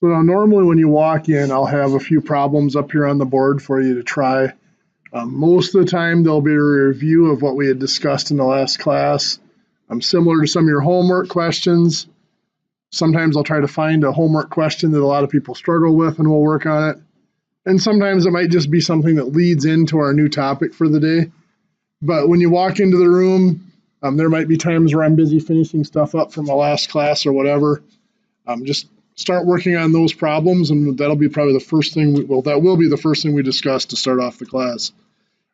So now normally when you walk in, I'll have a few problems up here on the board for you to try. Most of the time, there'll be a review of what we had discussed in the last class. Similar to some of your homework questions. Sometimes I'll try to find a homework question that a lot of people struggle with and we'll work on it. And sometimes it might just be something that leads into our new topic for the day. But when you walk into the room, there might be times where I'm busy finishing stuff up from the last class or whatever. Just start working on those problems, and that'll be probably the first thing, that will be the first thing we discuss to start off the class,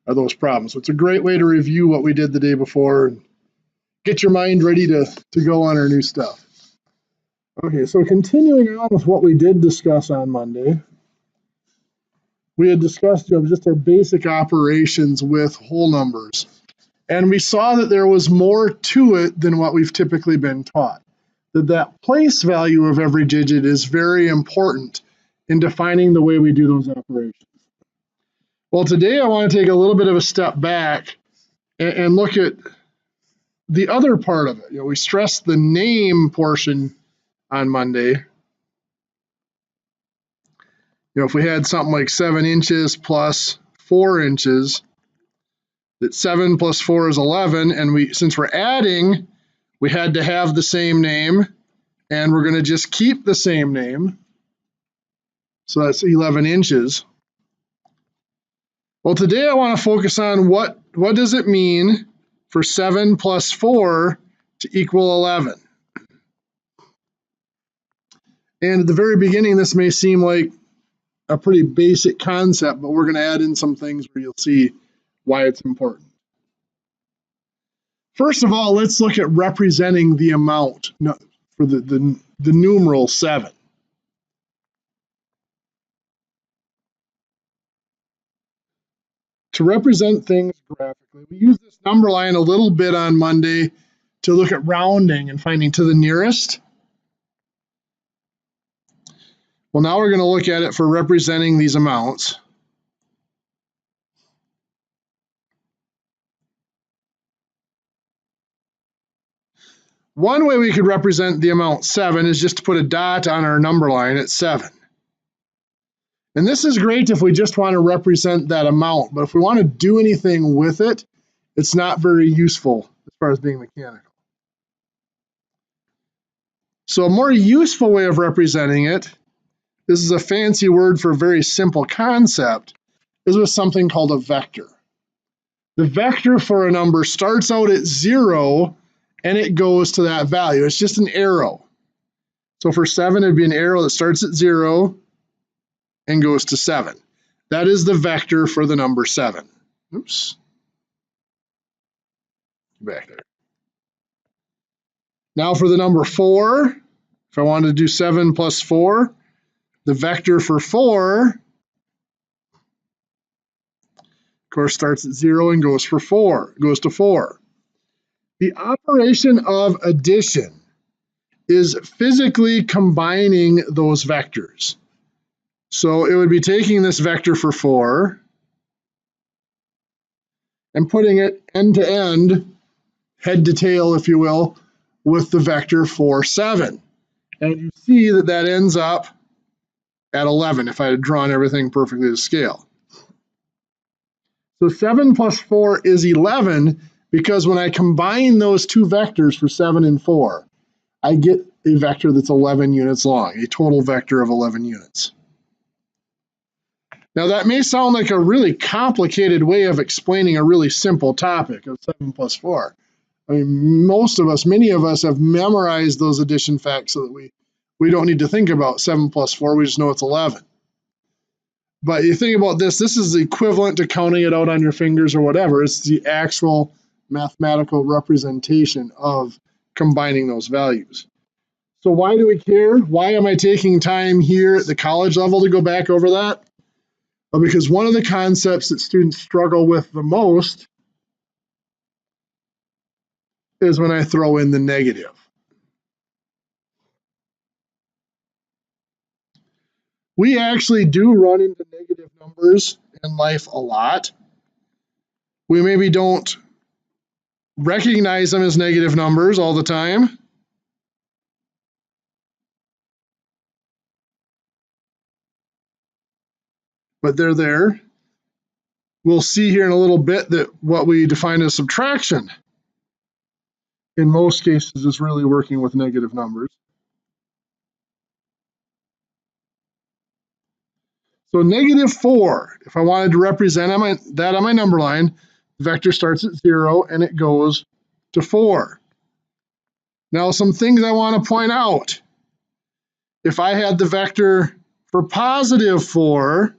are those problems. So it's a great way to review what we did the day before and get your mind ready to go on our new stuff. Okay, so continuing on with what we did discuss on Monday, we had discussed just our basic operations with whole numbers. And we saw that there was more to it than what we've typically been taught. That place value of every digit is very important in defining the way we do those operations. Well, today I want to take a little bit of a step back and look at the other part of it. We stressed the name portion on Monday. If we had something like 7 inches plus 4 inches, that 7 plus 4 is 11, and since we're adding, we had to have the same name, and we're going to just keep the same name. So that's 11 inches. Well, today I want to focus on what does it mean for 7 plus 4 to equal 11. And at the very beginning, this may seem like a pretty basic concept, but we're going to add in some things where you'll see why it's important. First of all, let's look at representing the amount for the numeral 7. To represent things graphically, we use this number line a little bit on Monday to look at rounding and finding to the nearest. Well, now we're going to look at it for representing these amounts. One way we could represent the amount 7 is just to put a dot on our number line at 7. And this is great if we just want to represent that amount, but if we want to do anything with it, it's not very useful as far as being mechanical. So a more useful way of representing it, this is a fancy word for a very simple concept, is with something called a vector. The vector for a number starts out at 0 and it goes to that value. It's just an arrow. So for 7, it'd be an arrow that starts at 0 and goes to 7. That is the vector for the number 7. Oops. Back there. Now for the number 4, if I wanted to do 7 plus 4, the vector for 4, of course, starts at 0 and goes to 4. The operation of addition is physically combining those vectors. So it would be taking this vector for 4 and putting it end to end, head to tail, if you will, with the vector for 7. And you see that that ends up at 11 if I had drawn everything perfectly to scale. So 7 plus 4 is 11 because when I combine those two vectors for 7 and 4, I get a vector that's 11 units long, a total vector of 11 units. Now that may sound like a really complicated way of explaining a really simple topic of 7 plus 4. I mean, many of us have memorized those addition facts so that we don't need to think about 7 plus 4, we just know it's 11. But you think about this is equivalent to counting it out on your fingers or whatever. It's the actual mathematical representation of combining those values. So why do we care? Why am I taking time here at the college level to go back over that? Well, because one of the concepts that students struggle with the most is when I throw in the negative. We actually do run into negative numbers in life a lot. We maybe don't recognize them as negative numbers all the time. but they're there. We'll see here in a little bit that what we define as subtraction in most cases is really working with negative numbers. So -4, if I wanted to represent that on my number line, the vector starts at 0 and it goes to 4. Now, some things I want to point out. If I had the vector for +4,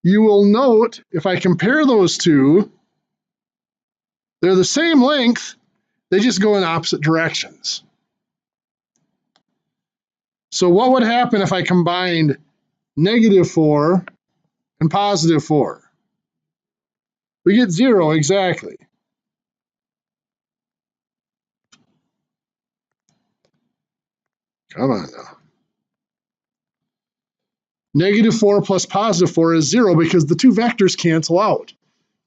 you will note, if I compare those two, they're the same length, they just go in opposite directions. So what would happen if I combined -4 and +4? We get 0 exactly. Come on now. -4 plus +4 is 0 because the two vectors cancel out.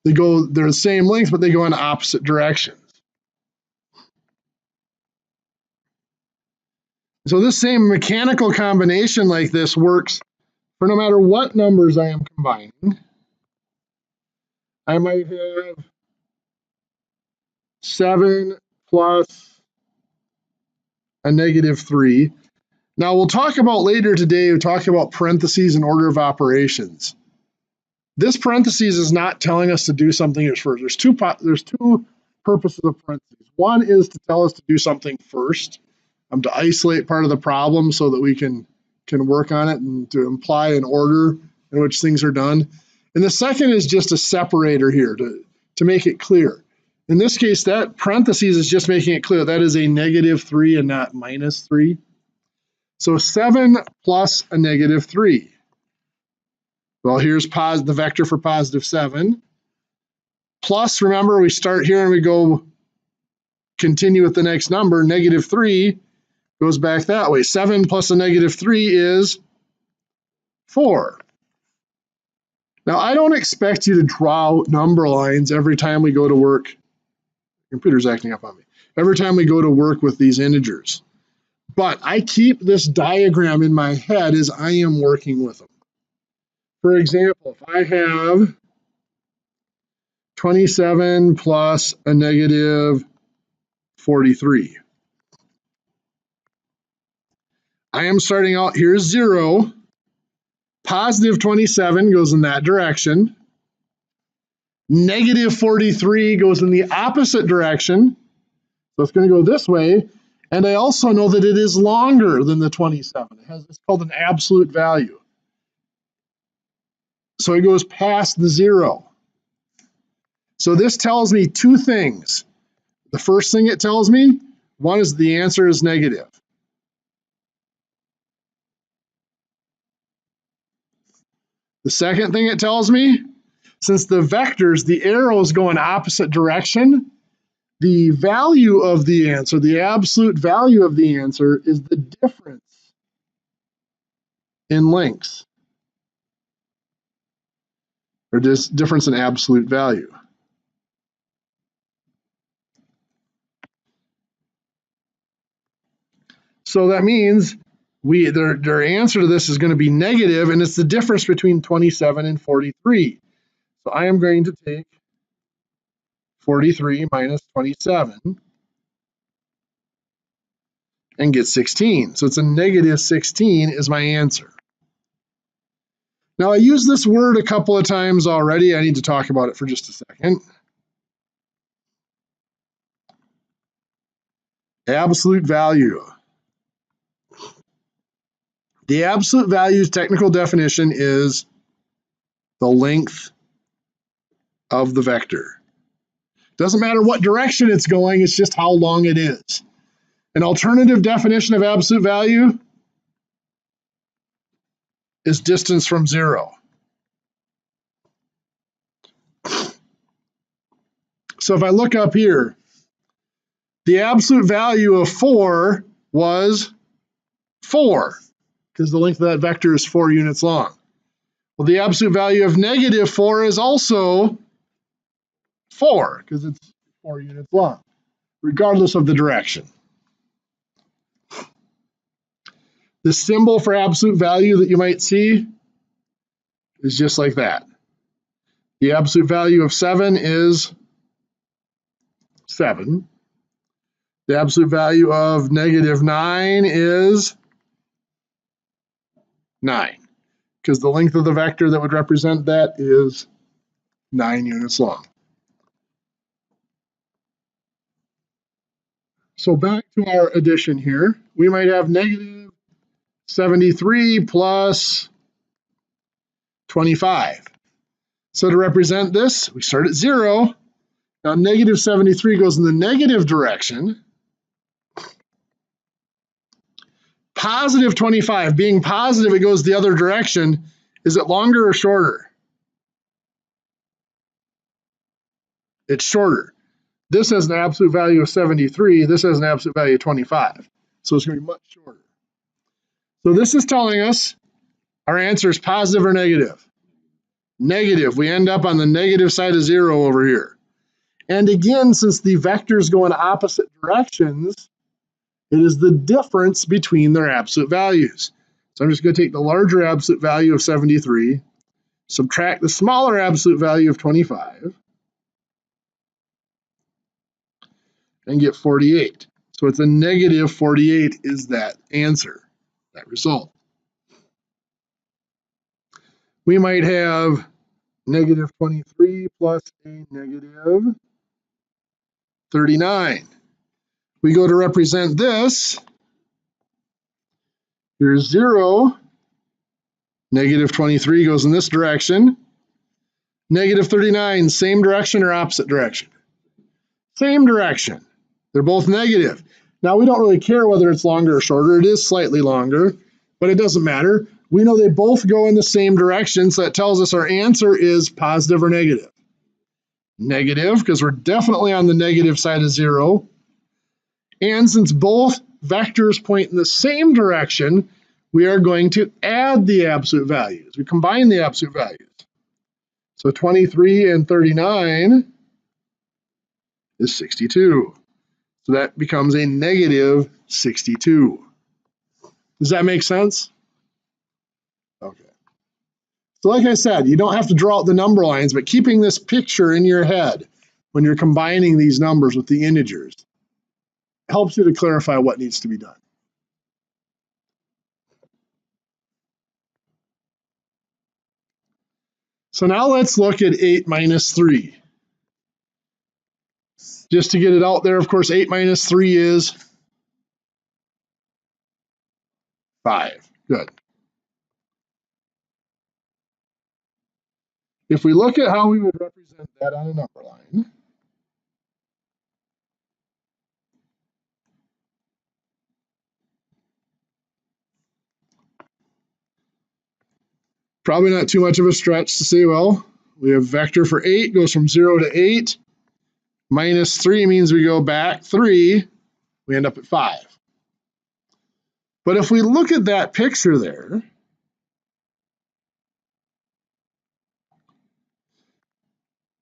They're the same length, but they go in opposite directions. So this same mechanical combination like this works for no matter what numbers I am combining. I might have 7 plus a -3. Now we'll talk about later today, we'll talk about parentheses and order of operations. This parentheses is not telling us to do something at first. There's two purposes of parentheses. One is to tell us to do something first, to isolate part of the problem so that we can work on it and to imply an order in which things are done. And the second is just a separator here to make it clear. In this case, that parentheses is just making it clear that is a -3 and not -3. So 7 plus a -3. Well, here's the vector for +7. Plus, remember, we start here and we go continue with the next number. -3 goes back that way. 7 plus a -3 is 4. Now, I don't expect you to draw out number lines every time we go to work. Computer's acting up on me. Every time we go to work with these integers. But I keep this diagram in my head as I am working with them. For example, if I have 27 plus a -43. I am starting out, here's 0. +27 goes in that direction. -43 goes in the opposite direction. So it's going to go this way. And I also know that it is longer than the 27. It's called an absolute value. So it goes past the 0. So this tells me two things. The first thing it tells me, one is the answer is negative. The second thing it tells me, since the vectors, the arrows go in opposite direction, the value of the answer, the absolute value of the answer is the difference in lengths, or this difference in absolute value. So that means their answer to this is going to be negative, and it's the difference between 27 and 43. So I am going to take 43 minus 27 and get 16. So it's a -16 is my answer. Now I used this word a couple of times already. I need to talk about it for just a second. Absolute value. The absolute value's technical definition is the length of the vector. Doesn't matter what direction it's going, it's just how long it is. An alternative definition of absolute value is distance from 0. So if I look up here, the absolute value of 4 was 4, because the length of that vector is 4 units long. Well, the absolute value of -4 is also 4, because it's 4 units long, regardless of the direction. The symbol for absolute value that you might see is just like that. The absolute value of 7 is 7. The absolute value of -9 is 9, because the length of the vector that would represent that is 9 units long. So back to our addition here, we might have -73 plus 25. So to represent this, we start at 0. Now -73 goes in the negative direction. Positive 25, being positive, it goes the other direction. Is it longer or shorter? It's shorter. This has an absolute value of 73. This has an absolute value of 25. So it's going to be much shorter. So this is telling us our answer is positive or negative. Negative. We end up on the negative side of 0 over here. And again, since the vectors go in opposite directions, it is the difference between their absolute values. So I'm just going to take the larger absolute value of 73, subtract the smaller absolute value of 25, and get 48. So it's a -48 is that answer, that result. We might have -23 plus a -39. We go to represent this. Here's 0. -23 goes in this direction. -39, same direction or opposite direction? Same direction. They're both negative. Now, we don't really care whether it's longer or shorter. It is slightly longer, but it doesn't matter. We know they both go in the same direction, so that tells us our answer is positive or negative. Negative, because we're definitely on the negative side of 0. And since both vectors point in the same direction, we are going to add the absolute values. We combine the absolute values. So 23 and 39 is 62. So that becomes a -62. Does that make sense? Okay. So like I said, you don't have to draw out the number lines, but keeping this picture in your head when you're combining these numbers with the integers helps you to clarify what needs to be done. So now let's look at 8 minus 3. Just to get it out there, of course, 8 minus 3 is 5. Good. If we look at how we would represent that on a number line, probably not too much of a stretch to say, well, we have vector for 8 goes from 0 to 8. Minus 3 means we go back 3. We end up at 5. But if we look at that picture there,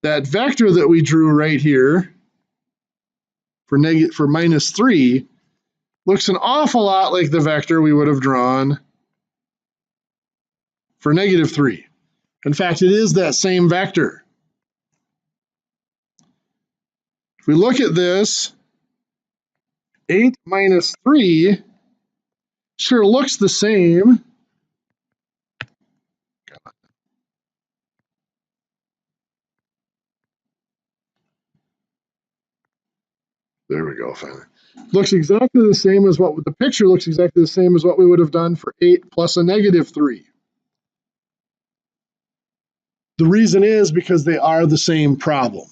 that vector that we drew right here for minus 3 looks an awful lot like the vector we would have drawn for -3. In fact, it is that same vector. If we look at this, 8 minus 3 sure looks the same. There we go, finally. Looks exactly the same as what the picture looks exactly the same as what we would have done for 8 plus a -3. The reason is because they are the same problem.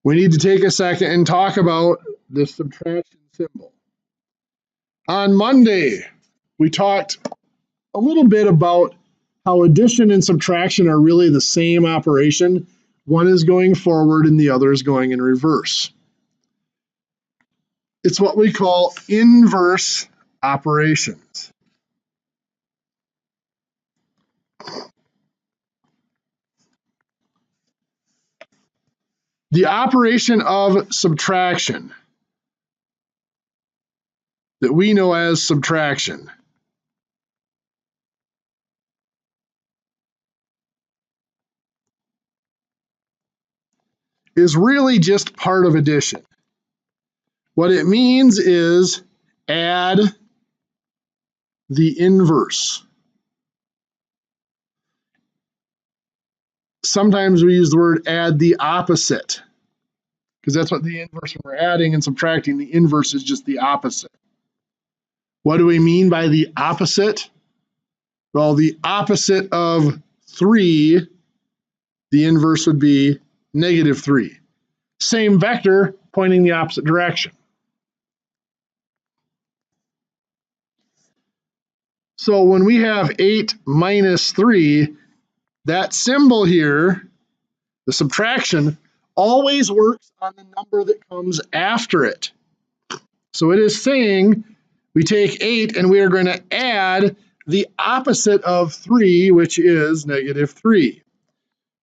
We need to take a second and talk about the subtraction symbol. On Monday, we talked a little bit about how addition and subtraction are really the same operation. One is going forward and the other is going in reverse. It's what we call inverse operations. The operation of subtraction that we know as subtraction is really just part of addition. What it means is add the inverse. Sometimes we use the word add the opposite, because that's what the inverse, when we're adding and subtracting, the inverse is just the opposite. What do we mean by the opposite? Well, the opposite of 3, the inverse would be -3. Same vector, pointing the opposite direction. So when we have 8 minus 3, that symbol here, the subtraction, always works on the number that comes after it. So it is saying we take 8 and we are going to add the opposite of 3, which is -3,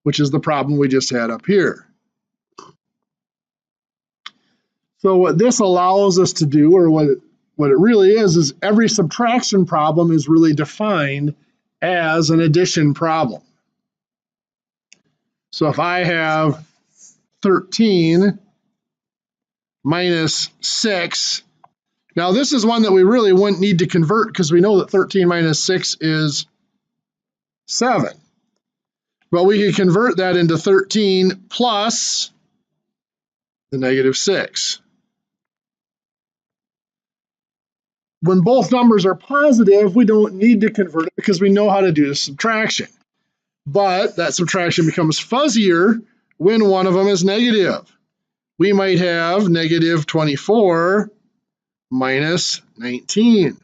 which is the problem we just had up here. So what this allows us to do, or what it really is every subtraction problem is really defined as an addition problem. So if I have 13 minus 6, now this is one that we really wouldn't need to convert because we know that 13 minus 6 is 7. But we could convert that into 13 plus the -6. When both numbers are positive, we don't need to convert it because we know how to do the subtraction. But that subtraction becomes fuzzier when one of them is negative. We might have -24 minus 19.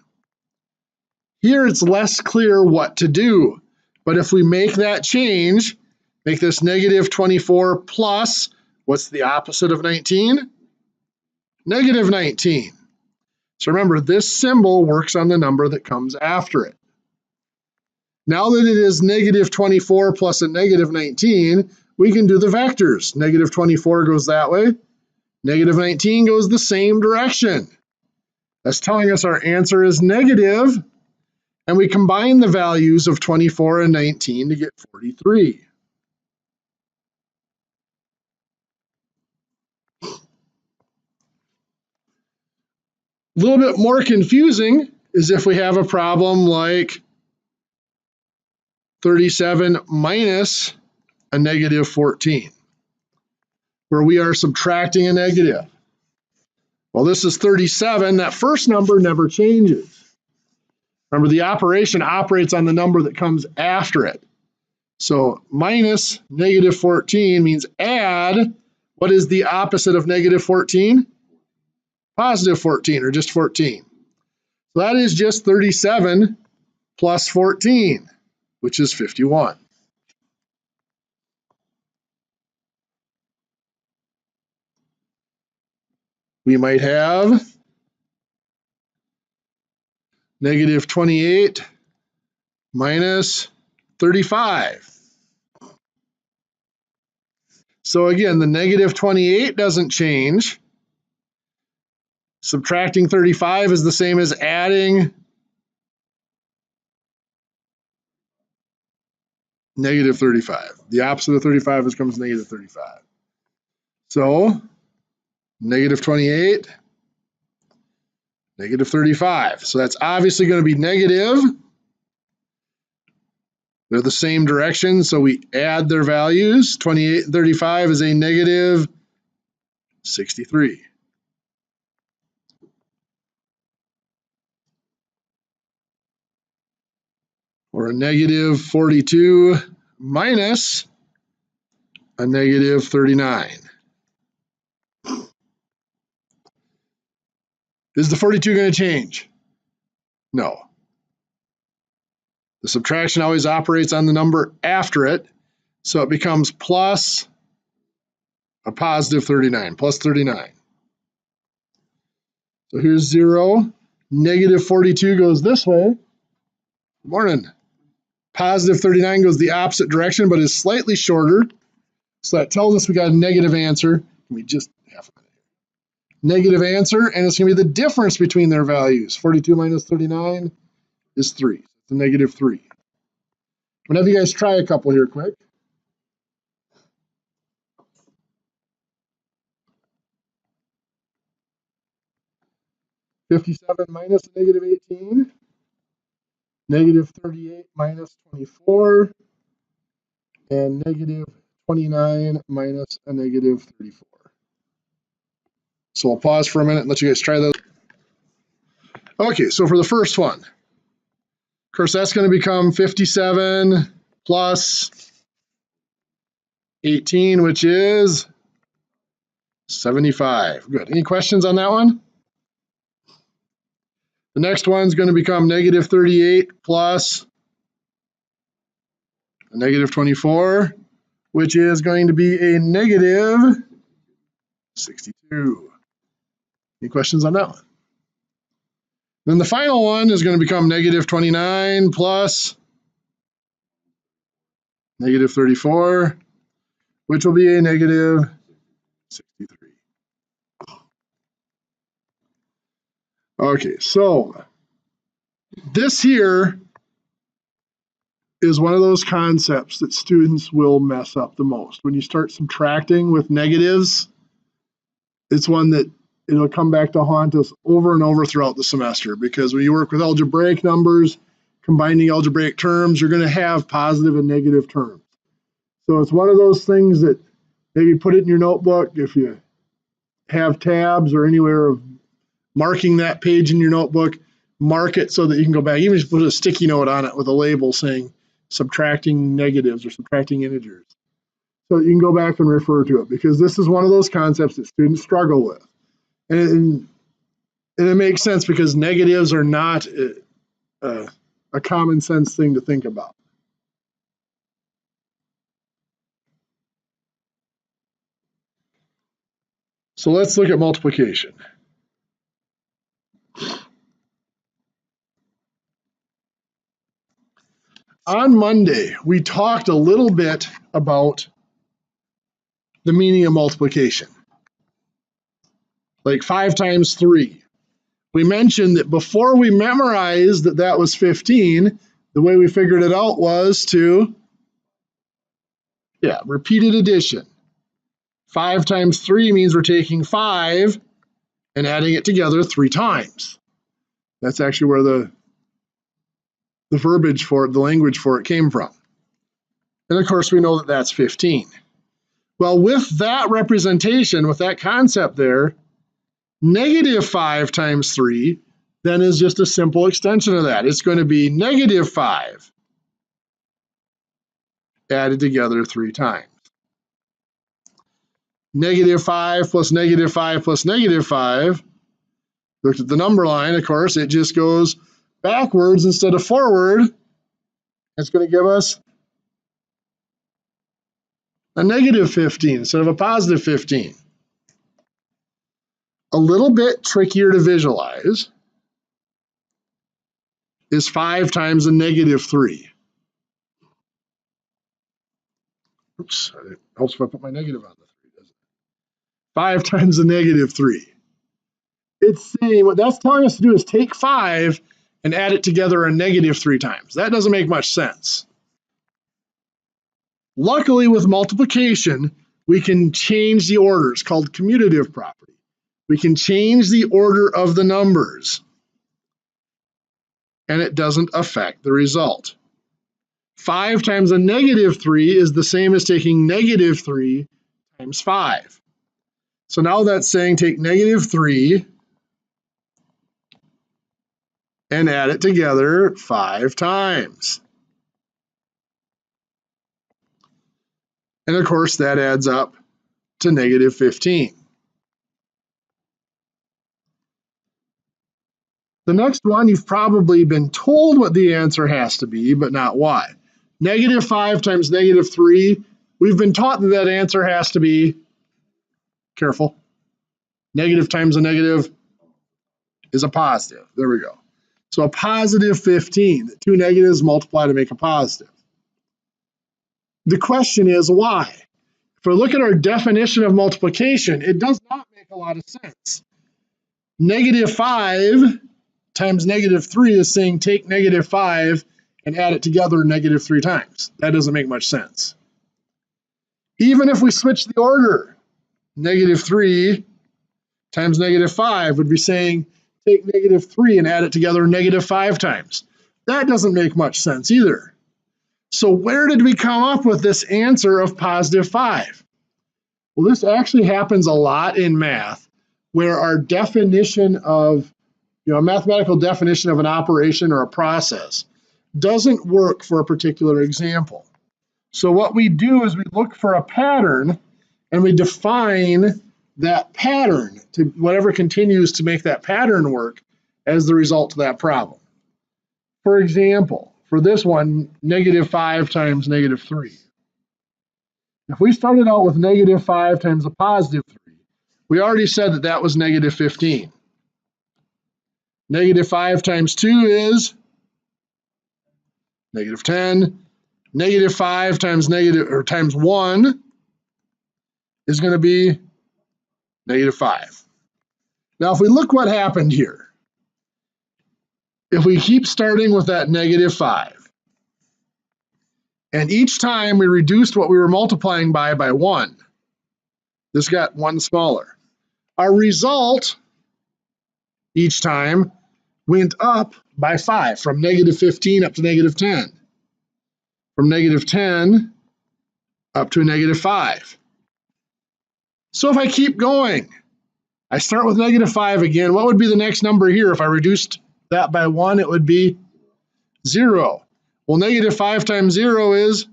Here it's less clear what to do. But if we make that change, make this -24 plus, what's the opposite of 19? -19. So remember, this symbol works on the number that comes after it. Now that it is -24 plus a -19, we can do the vectors. -24 goes that way. -19 goes the same direction. That's telling us our answer is negative, and we combine the values of 24 and 19 to get 43. A little bit more confusing is if we have a problem like 37 minus a -14, where we are subtracting a negative. Well, this is 37. That first number never changes. Remember, the operation operates on the number that comes after it. So minus -14 means add, what is the opposite of -14? +14, or just 14. So that is just 37 plus 14, which is 51. We might have -28 minus 35. So again, the -28 doesn't change. Subtracting 35 is the same as adding -35. The opposite of 35 becomes -35. So -28, -35. So that's obviously going to be negative. They're the same direction, so we add their values. 28 and 35 is a -63. Or a -42 minus a -39. Is the 42 going to change? No. The subtraction always operates on the number after it, so it becomes plus a +39, plus 39. So here's 0. -42 goes this way. Good morning. +39 goes the opposite direction, but is slightly shorter. So that tells us we got a negative answer. Give me just half a minute. Negative answer, and it's going to be the difference between their values. 42 minus 39 is 3. It's a -3. I'm going to have you guys try a couple here quick. 57 minus a negative 18, negative 38 minus 24, and negative 29 minus a negative 34. So I'll pause for a minute and let you guys try those. Okay, so for the first one, of course, that's going to become 57 plus 18, which is 75. Good. Any questions on that one? The next one's going to become negative 38 plus a negative 24, which is going to be a negative 62. Any questions on that one? Then the final one is going to become negative 29 plus negative 34, which will be a negative 63. Okay, so this here is one of those concepts that students will mess up the most. When you start subtracting with negatives, it's one that it'll come back to haunt us over and over throughout the semester, because when you work with algebraic numbers, combining algebraic terms, you're going to have positive and negative terms. So it's one of those things that maybe put it in your notebook. If you have tabs or anywhere of marking that page in your notebook, mark it so that you can go back. Even just put a sticky note on it with a label saying subtracting negatives or subtracting integers, so that you can go back and refer to it, because this is one of those concepts that students struggle with. And it makes sense, because negatives are not a common sense thing to think about. So let's look at multiplication. On Monday, we talked a little bit about the meaning of multiplication, like 5 times 3. We mentioned that before we memorized that that was 15, the way we figured it out was to, repeated addition. 5 times 3 means we're taking 5 and adding it together 3 times. That's actually where the verbiage for it, the language for it, came from. And of course, we know that that's 15. Well, with that representation, with that concept there, negative 5 times 3 then is just a simple extension of that. It's going to be negative 5 added together 3 times. Negative 5 plus negative 5 plus negative 5. Looked at the number line, of course, it just goes backwards instead of forward. It's going to give us a negative 15 instead of a positive 15. A little bit trickier to visualize is 5 times a negative 3. Oops, it helps if I put my negative on the 3, doesn't it? 5 times a negative 3. It's saying, what that's telling us to do is take 5 and add it together a negative 3 times. That doesn't make much sense. Luckily, with multiplication, we can change the order. It's called commutative property. We can change the order of the numbers, and it doesn't affect the result. 5 times a negative 3 is the same as taking negative 3 times 5. So now that's saying take negative 3 and add it together 5 times. And of course, that adds up to negative 15. The next one, you've probably been told what the answer has to be, but not why. Negative 5 times negative 3, we've been taught that that answer has to be, careful, negative times a negative is a positive. There we go. So a positive 15, 2 negatives multiply to make a positive. The question is why? If we look at our definition of multiplication, it does not make a lot of sense. Negative 5 times negative 3 is saying take negative 5 and add it together negative 3 times. That doesn't make much sense. Even if we switch the order, negative 3 times negative 5 would be saying take -3 and add it together -5 times. That doesn't make much sense either. So where did we come up with this answer of +5? Well, this actually happens a lot in math, where our definition of, a mathematical definition of an operation or a process doesn't work for a particular example. So what we do is we look for a pattern and we define that pattern to whatever continues to make that pattern work as the result of that problem. For example, for this one, -5 times -3. If we started out with -5 times a +3, we already said that that was -15. -5 times 2 is -10. -5 times 1 is going to be -5. Now, if we look what happened here, if we keep starting with that -5, and each time we reduced what we were multiplying by 1, this got 1 smaller. Our result each time went up by 5, from -15 up to -10, from -10 up to a -5. So if I keep going, I start with -5 again. What would be the next number here? If I reduced that by 1, it would be 0. Well, -5 times 0 is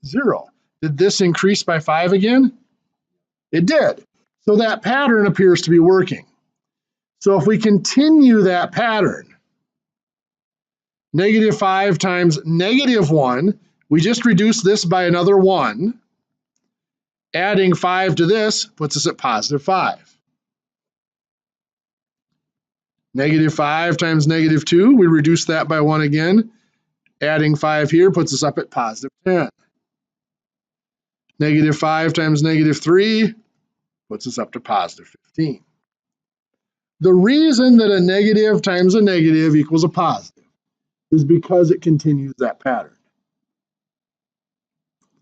0. Did this increase by 5 again? It did. So that pattern appears to be working. So if we continue that pattern, -5 times -1, we just reduced this by another 1. Adding 5 to this puts us at +5. -5 times -2, we reduce that by 1 again. Adding 5 here puts us up at +10. -5 times -3 puts us up to +15. The reason that a negative times a negative equals a positive is because it continues that pattern.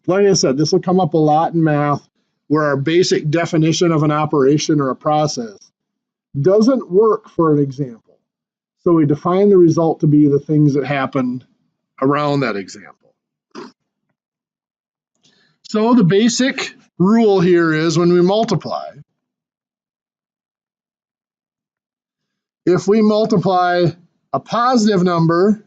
Like I said, this will come up a lot in math, where our basic definition of an operation or a process doesn't work for an example. So we define the result to be the things that happened around that example. So the basic rule here is when we multiply, if we multiply a positive number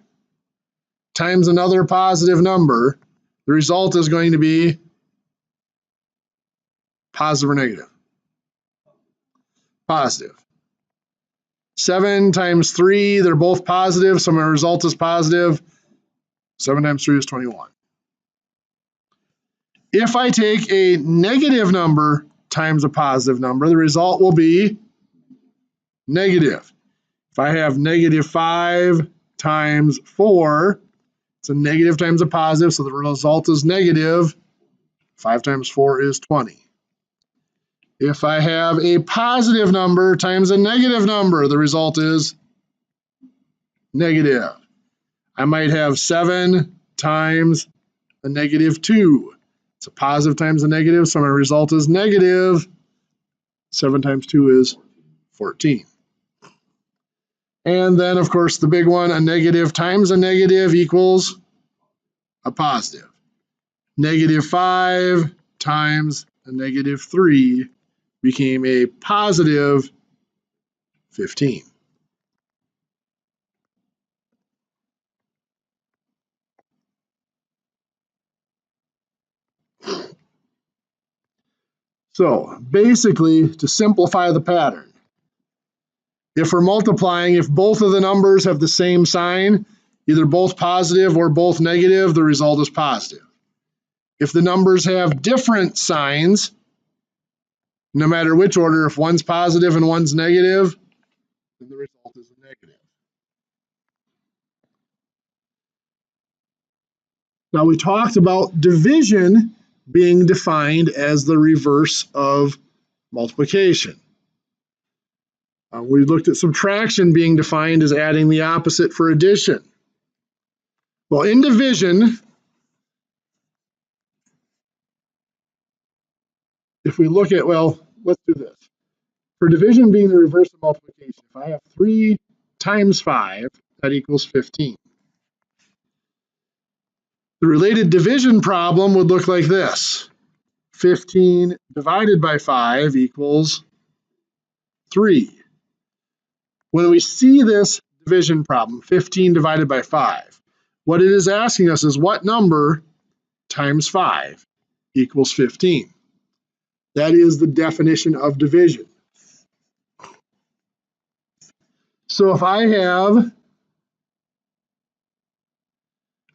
times another positive number, the result is going to be positive or negative? Positive. 7 times 3, they're both positive, so my result is positive. 7 times 3 is 21. If I take a negative number times a positive number, the result will be negative. If I have -5 times 4, it's a negative times a positive, so the result is negative. 5 times 4 is 20. If I have a positive number times a negative number, the result is negative. I might have 7 times a -2. It's a positive times a negative, so my result is negative. 7 times 2 is 14. And then, of course, the big one, a negative times a negative equals a positive. -5 times a -3 became a positive 15. So basically, to simplify the pattern, if we're multiplying, if both of the numbers have the same sign, either both positive or both negative, the result is positive. If the numbers have different signs, no matter which order, if one's positive and one's negative, then the result is a negative. Now we talked about division being defined as the reverse of multiplication. We looked at subtraction being defined as adding the opposite for addition. Well, in division, if we look at, well, let's do this. For division being the reverse of multiplication, if I have 3 times 5, that equals 15. The related division problem would look like this. 15 divided by 5 equals 3. When we see this division problem, 15 divided by 5, what it is asking us is what number times 5 equals 15. That is the definition of division. So if I have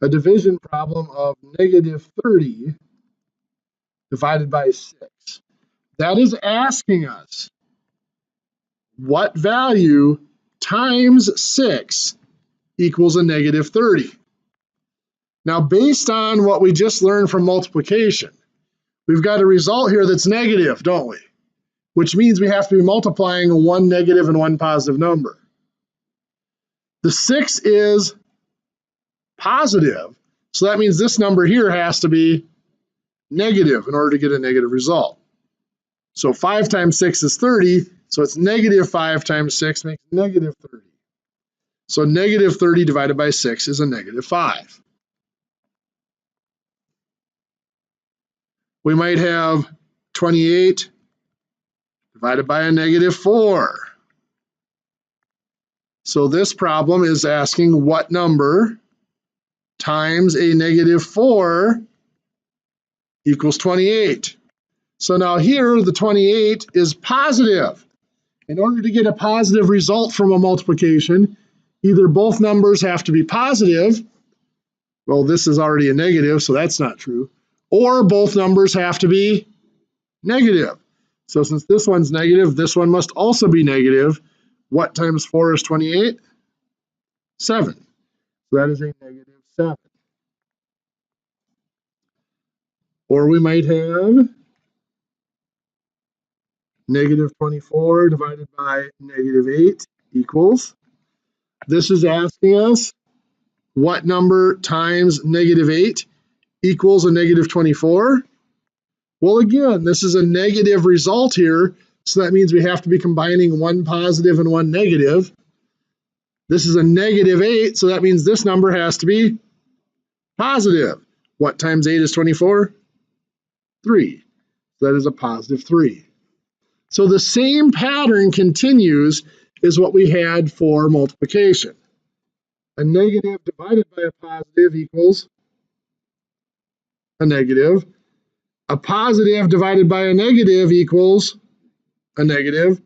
a division problem of negative 30 divided by 6, that is asking us what value times 6 equals a negative 30. Now, based on what we just learned from multiplication, we've got a result here that's negative, don't we? Which means we have to be multiplying one negative and one positive number. The 6 is positive, so that means this number here has to be negative in order to get a negative result. So 5 times 6 is 30, so it's negative 5 times 6 makes negative 30. So negative 30 divided by 6 is a negative 5. We might have 28 divided by a negative 4. So this problem is asking what number times a negative 4 equals 28. So now here the 28 is positive. In order to get a positive result from a multiplication, either both numbers have to be positive. Well, this is already a negative, so that's not true. Or both numbers have to be negative. So since this one's negative, this one must also be negative. What times 4 is 28? 7. So that is a negative 7. Or we might have negative 24 divided by negative 8 equals. This is asking us what number times negative 8 equals a negative 24. Well, again, this is a negative result here, so that means we have to be combining one positive and one negative. This is a negative 8, so that means this number has to be positive. What times 8 is 24? 3. So that is a positive 3. So the same pattern continues as what we had for multiplication. A negative divided by a positive equals a negative. A positive divided by a negative equals a negative.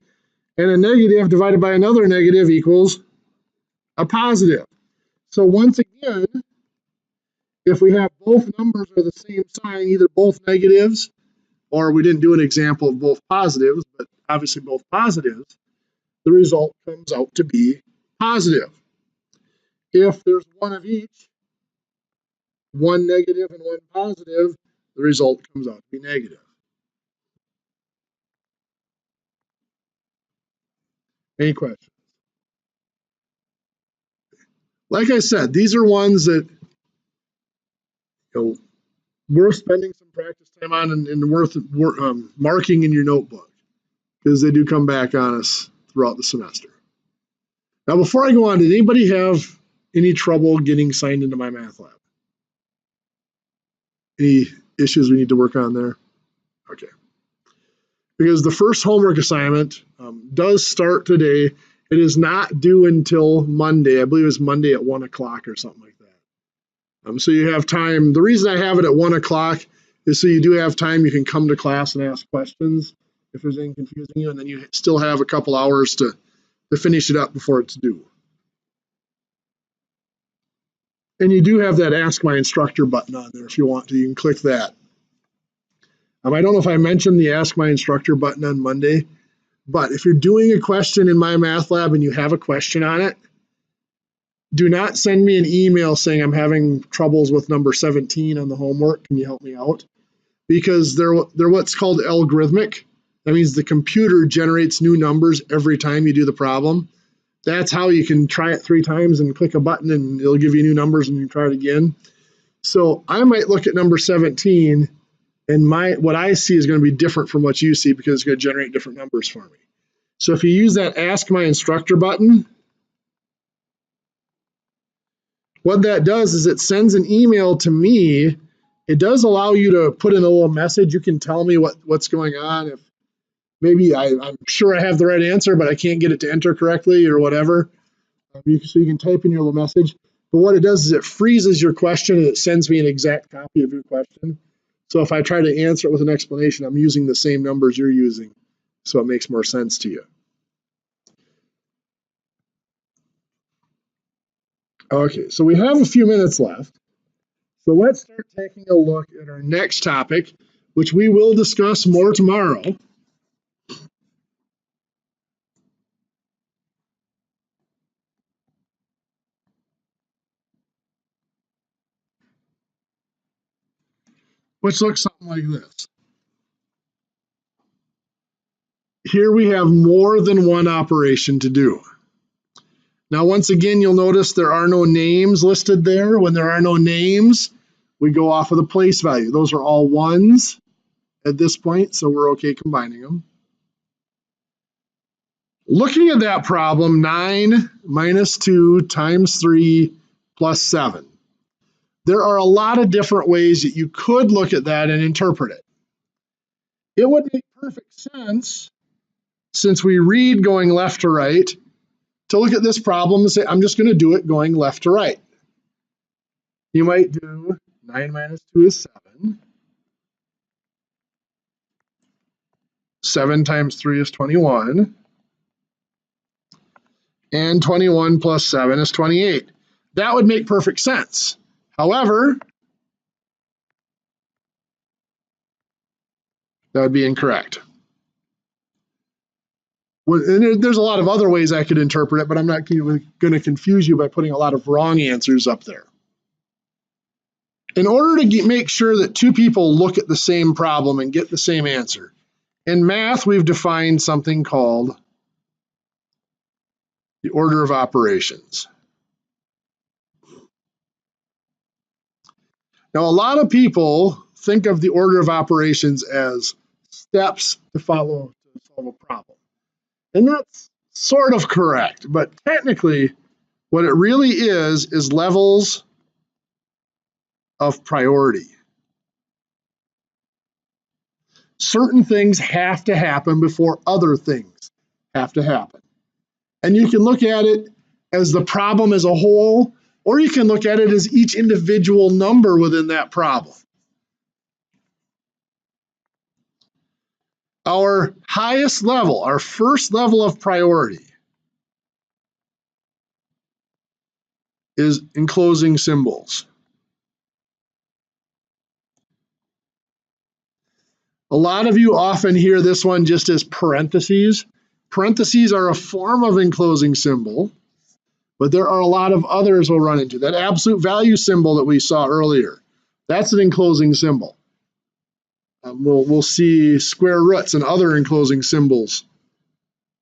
And a negative divided by another negative equals a positive. So once again, if we have both numbers are the same sign, either both negatives, or we didn't do an example of both positives, but obviously both positives, the result comes out to be positive. If there's one of each, one negative and one positive, the result comes out to be negative. Any questions? Like I said, these are ones that worth spending some practice time on and worth marking in your notebook, because they do come back on us throughout the semester. Now, before I go on, did anybody have any trouble getting signed into my math lab? Any issues we need to work on there? Okay. Because the first homework assignment does start today. It is not due until Monday. I believe it's Monday at 1 o'clock or something like that. So you have time. The reason I have it at 1 o'clock is so you do have time. You can come to class and ask questions if there's anything confusing you, and then you still have a couple hours to finish it up before it's due. And you do have that Ask My Instructor button on there if you want to. You can click that. I don't know if I mentioned the Ask My Instructor button on Monday, but if you're doing a question in my math lab and you have a question on it, do not send me an email saying I'm having troubles with number 17 on the homework. Can you help me out? Because they're what's called algorithmic. That means the computer generates new numbers every time you do the problem. That's how you can try it 3 times and click a button and it'll give you new numbers and you try it again. So I might look at number 17 and what I see is going to be different from what you see because it's going to generate different numbers for me. So if you use that Ask My Instructor button, what that does is it sends an email to me. It does allow you to put in a little message. You can tell me what's going on. If maybe I'm sure I have the right answer, but I can't get it to enter correctly or whatever. So you can type in your little message. But what it does is it freezes your question and it sends me an exact copy of your question. So if I try to answer it with an explanation, I'm using the same numbers you're using. So it makes more sense to you. Okay, so we have a few minutes left. So let's start taking a look at our next topic, which we will discuss more tomorrow. Which looks something like this. Here we have more than one operation to do. Now, once again, you'll notice there are no names listed there. When there are no names, we go off of the place value. Those are all ones at this point, so we're okay combining them. Looking at that problem, 9 minus 2 times 3 plus 7. There are a lot of different ways that you could look at that and interpret it. It would make perfect sense, since we read going left to right, to look at this problem and say, I'm just going to do it going left to right. You might do 9 minus 2 is 7. 7 times 3 is 21. And 21 plus 7 is 28. That would make perfect sense. However, that would be incorrect. And there's a lot of other ways I could interpret it, but I'm not going to confuse you by putting a lot of wrong answers up there. In order to make sure that two people look at the same problem and get the same answer, in math, we've defined something called the order of operations. Now, a lot of people think of the order of operations as steps to follow to solve a problem. And that's sort of correct, but technically, what it really is levels of priority. Certain things have to happen before other things have to happen. And you can look at it as the problem as a whole, or you can look at it as each individual number within that problem. Our highest level, our first level of priority, is enclosing symbols. A lot of you often hear this one just as parentheses. Parentheses are a form of enclosing symbol, but there are a lot of others we'll run into. That absolute value symbol that we saw earlier, that's an enclosing symbol. We'll see square roots and other enclosing symbols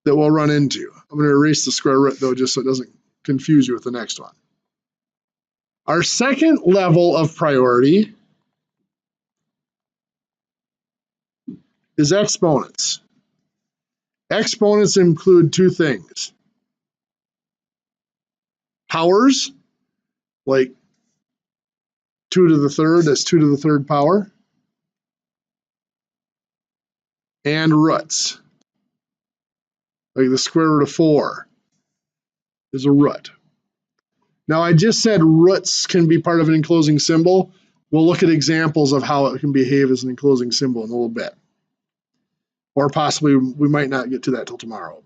that we'll run into. I'm going to erase the square root, though, just so it doesn't confuse you with the next one. Our second level of priority is exponents. Exponents include two things. Powers, like 2 to the third, that's 2 to the third power. And roots, like the square root of 4 is a root. Now, I just said roots can be part of an enclosing symbol. We'll look at examples of how it can behave as an enclosing symbol in a little bit. Or possibly we might not get to that till tomorrow.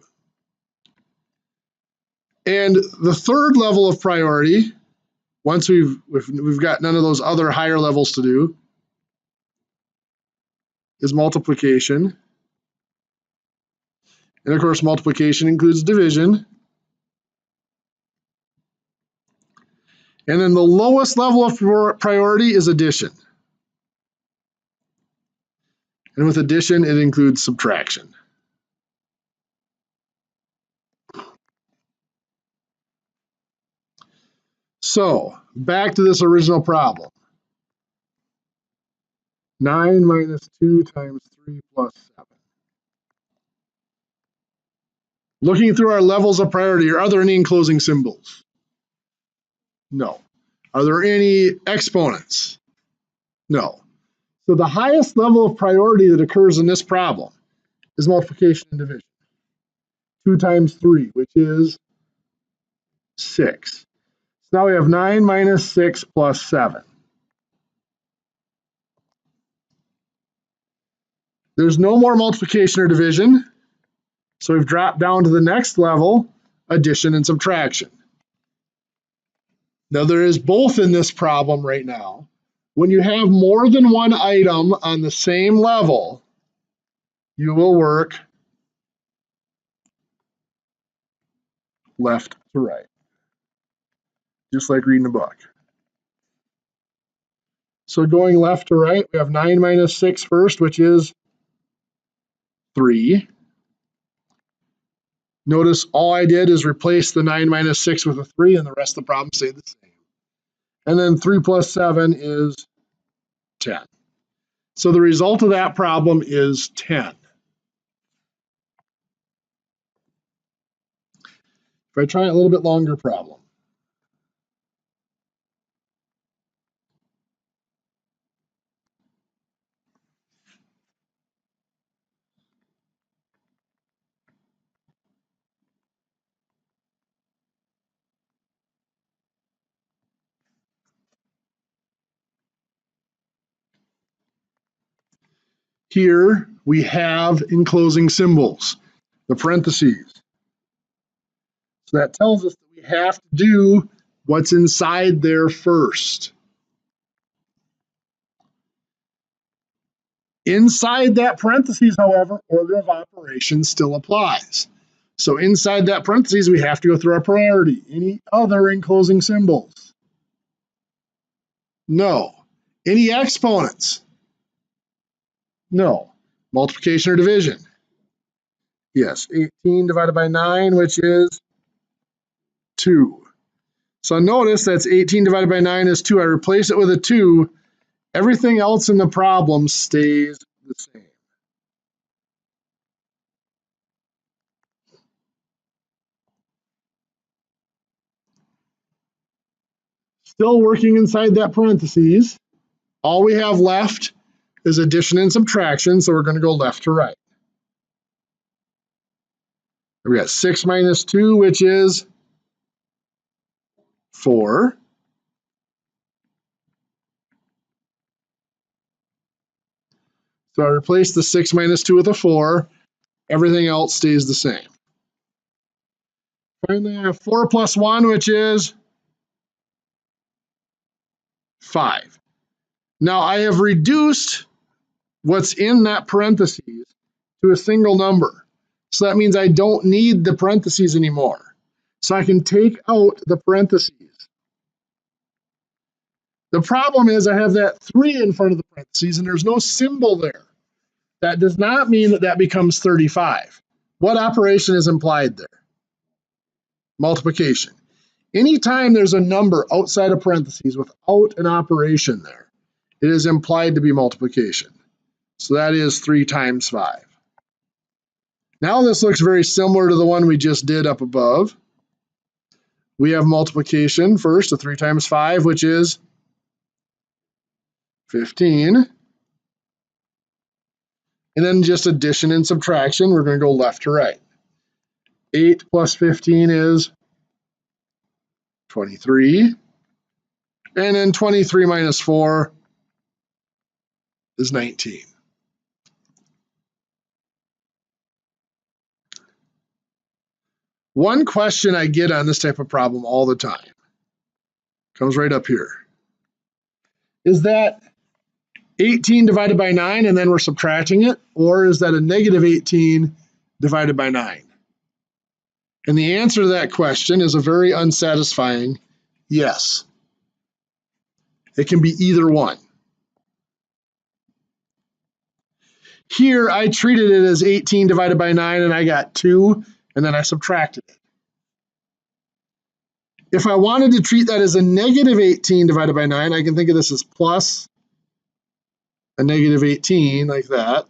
And the third level of priority, once we've got none of those other higher levels to do, is multiplication. And of course, multiplication includes division. And then the lowest level of priority is addition. And with addition, it includes subtraction. So, back to this original problem. 9 minus 2 times 3 plus 7. Looking through our levels of priority, are there any enclosing symbols? No. Are there any exponents? No. So the highest level of priority that occurs in this problem is multiplication and division. 2 times 3, which is 6. So now we have 9 minus 6 plus 7. There's no more multiplication or division, so we've dropped down to the next level, addition and subtraction. Now there is both in this problem right now. When you have more than one item on the same level, you will work left to right, just like reading a book. So going left to right, we have 9 minus 6 first, which is 3. Notice all I did is replace the 9 minus 6 with a 3, and the rest of the problem stayed the same. And then 3 plus 7 is 10. So the result of that problem is 10. If I try a little bit longer problem. Here we have enclosing symbols, the parentheses. So that tells us that we have to do what's inside there first. Inside that parentheses, however, order of operations still applies. So inside that parentheses, we have to go through our priority. Any other enclosing symbols? No. Any exponents? No. Multiplication or division? Yes. 18 divided by 9, which is 2. So notice that's 18 divided by 9 is 2. I replace it with a 2. Everything else in the problem stays the same. Still working inside that parentheses. All we have left is addition and subtraction, so we're going to go left to right. We got 6 minus 2, which is 4. So I replace the 6 minus 2 with a 4. Everything else stays the same. Finally, I have 4 plus 1, which is 5. Now I have reduced what's in that parentheses to a single number. So that means I don't need the parentheses anymore. So I can take out the parentheses. The problem is I have that 3 in front of the parentheses and there's no symbol there. That does not mean that that becomes 35. What operation is implied there? Multiplication. Anytime there's a number outside of parentheses without an operation there, it is implied to be multiplication. So that is 3 times 5. Now this looks very similar to the one we just did up above. We have multiplication first, a 3 times 5, which is 15. And then just addition and subtraction, we're going to go left to right. 8 plus 15 is 23. And then 23 minus 4 is 19. One question I get on this type of problem all the time comes right up here. Is that 18 divided by 9 and then we're subtracting it? Or is that a negative 18 divided by 9? And the answer to that question is a very unsatisfying yes. It can be either one. Here I treated it as 18 divided by 9 and I got 2 and then I subtracted it. If I wanted to treat that as a negative 18 divided by 9, I can think of this as plus a negative 18 like that.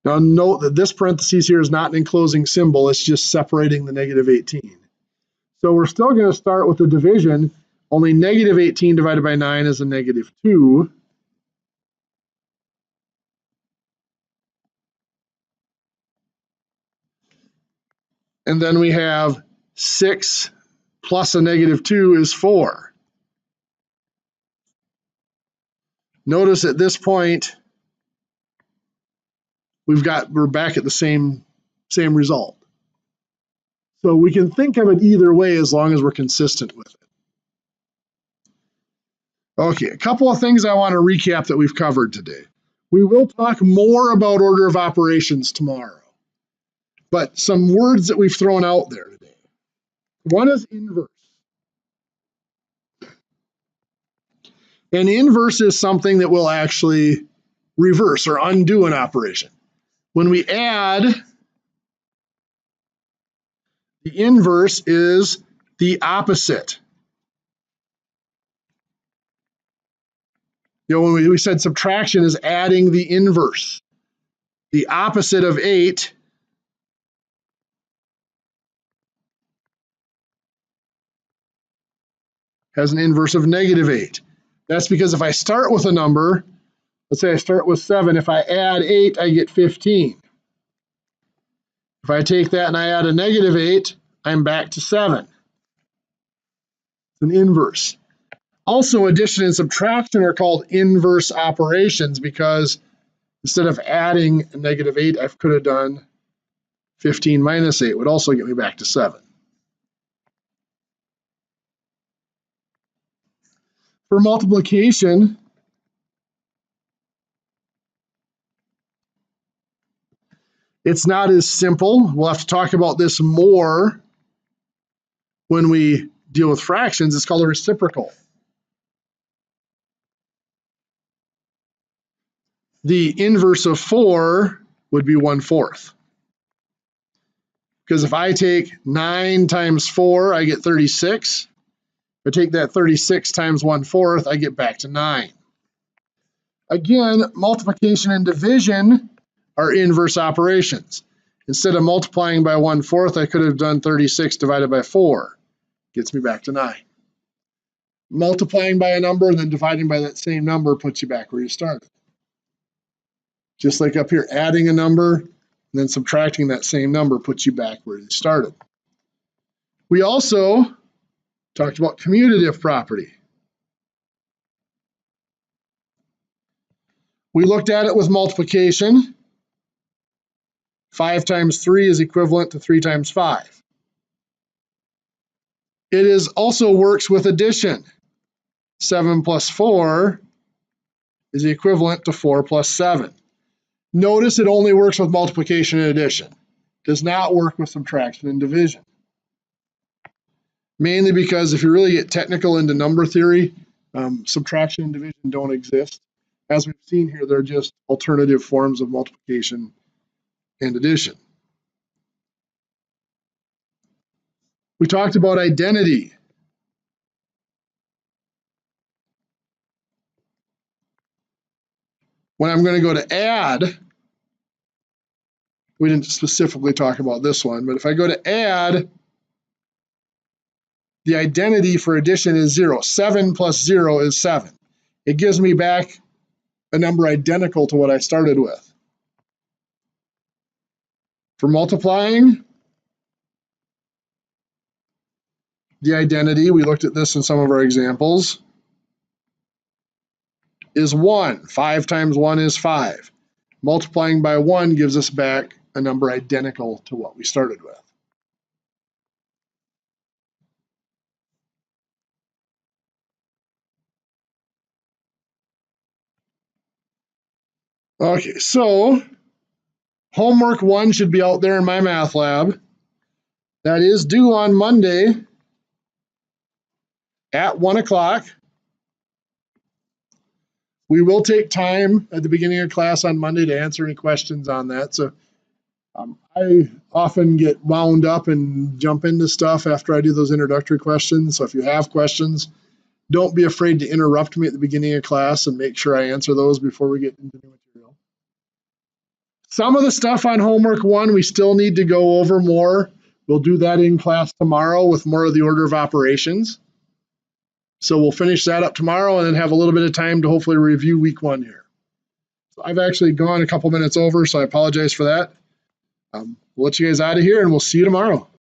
Now note that this parentheses here is not an enclosing symbol, it's just separating the negative 18. So we're still going to start with the division, only negative 18 divided by 9 is a negative 2. And then we have 6 plus a negative 2 is 4. Notice at this point, we're back at the same result. So we can think of it either way as long as we're consistent with it. Okay, a couple of things I want to recap that we've covered today. We will talk more about order of operations tomorrow, but some words that we've thrown out there today. One is inverse. An inverse is something that will actually reverse or undo an operation. When we add, the inverse is the opposite. You know, when we said subtraction is adding the inverse. The opposite of 8 has an inverse of negative 8. That's because if I start with a number, let's say I start with 7, if I add 8, I get 15. If I take that and I add a negative 8, I'm back to 7. It's an inverse. Also, addition and subtraction are called inverse operations because instead of adding a negative 8, I could have done 15 minus 8 would also get me back to 7. For multiplication, it's not as simple. We'll have to talk about this more when we deal with fractions. It's called a reciprocal. The inverse of 4 would be 1/4. Because if I take 9 times 4, I get 36. If I take that 36 times 1/4, I get back to 9. Again, multiplication and division are inverse operations. Instead of multiplying by 1/4, I could have done 36 divided by 4. Gets me back to 9. Multiplying by a number and then dividing by that same number puts you back where you started. Just like up here, adding a number and then subtracting that same number puts you back where you started. We also talked about commutative property. We looked at it with multiplication. 5 times 3 is equivalent to 3 times 5. It is also works with addition. 7 plus 4 is equivalent to 4 plus 7. Notice it only works with multiplication and addition. It does not work with subtraction and division. Mainly because if you really get technical into number theory, subtraction and division don't exist. As we've seen here, they're just alternative forms of multiplication and addition. We talked about identity. When I'm going to go to add, we didn't specifically talk about this one, but if I go to add, the identity for addition is 0. 7 plus 0 is 7. It gives me back a number identical to what I started with. For multiplying, the identity, we looked at this in some of our examples, is 1. 5 times 1 is 5. Multiplying by 1 gives us back a number identical to what we started with. Okay, so homework 1 should be out there in my math lab. That is due on Monday at 1 o'clock. We will take time at the beginning of class on Monday to answer any questions on that. So I often get wound up and jump into stuff after I do those introductory questions. So if you have questions, don't be afraid to interrupt me at the beginning of class and make sure I answer those before we get into the material. Some of the stuff on homework 1, we still need to go over more. We'll do that in class tomorrow with more of the order of operations. So we'll finish that up tomorrow and then have a little bit of time to hopefully review week 1 here. So I've actually gone a couple minutes over, so I apologize for that. We'll let you guys out of here and we'll see you tomorrow.